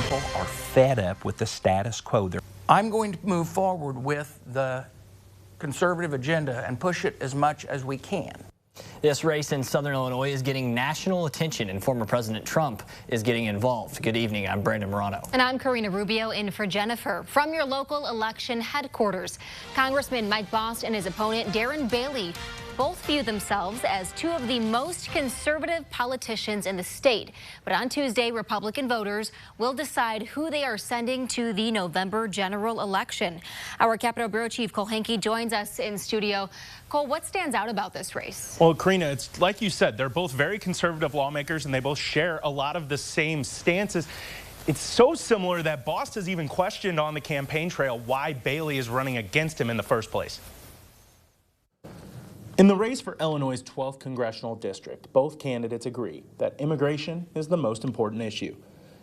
people are fed up with the status quo. I'm going to move forward with the conservative agenda and push it as much as we can. This race in Southern Illinois is getting national attention, and former President Trump is getting involved. Good evening, I'm Brandon Morano. And I'm Karina Rubio in for Jennifer. From your local election headquarters, Congressman Mike Bost and his opponent Darren Bailey both view themselves as two of the most conservative politicians in the state. But on Tuesday, Republican voters will decide who they are sending to the November general election. Our Capitol Bureau Chief Cole Hankey joins us in studio. Cole, what stands out about this race? Well, Karina, it's like you said, they're both very conservative lawmakers and they both share a lot of the same stances. It's so similar that Bost has even questioned on the campaign trail why Bailey is running against him in the first place. In the race for Illinois' 12th congressional district, both candidates agree that immigration is the most important issue.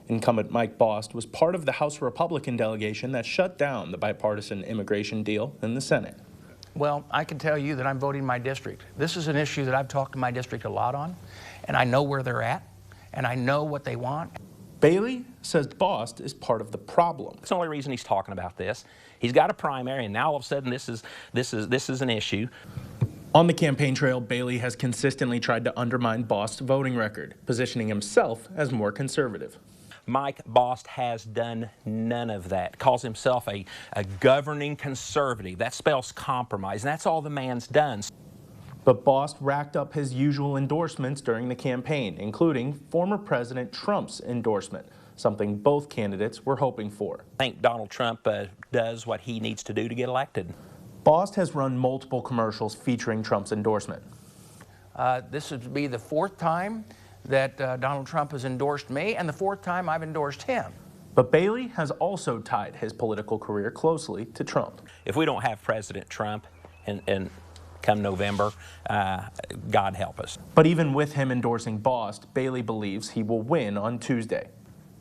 Incumbent Mike Bost was part of the House Republican delegation that shut down the bipartisan immigration deal in the Senate. Well, I can tell you that I'm voting my district. This is an issue that I've talked to my district a lot on, and I know where they're at, and I know what they want. Bailey says Bost is part of the problem. That's the only reason he's talking about this. He's got a primary, and now all of a sudden this is an issue. On the campaign trail, Bailey has consistently tried to undermine Bost's voting record, positioning himself as more conservative. Mike Bost has done none of that. Calls himself a governing conservative. That spells compromise, and that's all the man's done. But Bost racked up his usual endorsements during the campaign, including former President Trump's endorsement, something both candidates were hoping for. I think Donald Trump does what he needs to do to get elected. Bost has run multiple commercials featuring Trump's endorsement. This would be the fourth time that Donald Trump has endorsed me, and the fourth time I've endorsed him. But Bailey has also tied his political career closely to Trump. If we don't have President Trump and come November, God help us. But even with him endorsing Bost, Bailey believes he will win on Tuesday.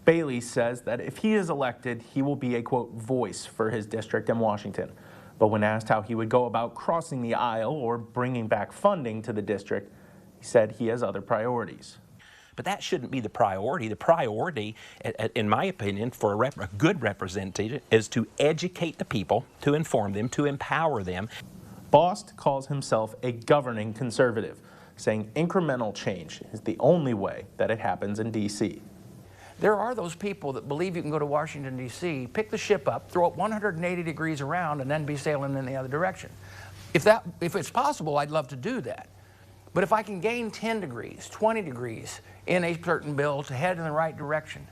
Bailey says that if he is elected, he will be a, quote, voice for his district in Washington. But when asked how he would go about crossing the aisle or bringing back funding to the district, he said he has other priorities. But that shouldn't be the priority. The priority, in my opinion, for a good representative is to educate the people, to inform them, to empower them. Bost calls himself a governing conservative, saying incremental change is the only way that it happens in D.C. There are those people that believe you can go to Washington, D.C., pick the ship up, throw it 180 degrees around, and then be sailing in the other direction. If it's possible, I'd love to do that. But if I can gain 10 degrees, 20 degrees in a certain bill to head in the right direction,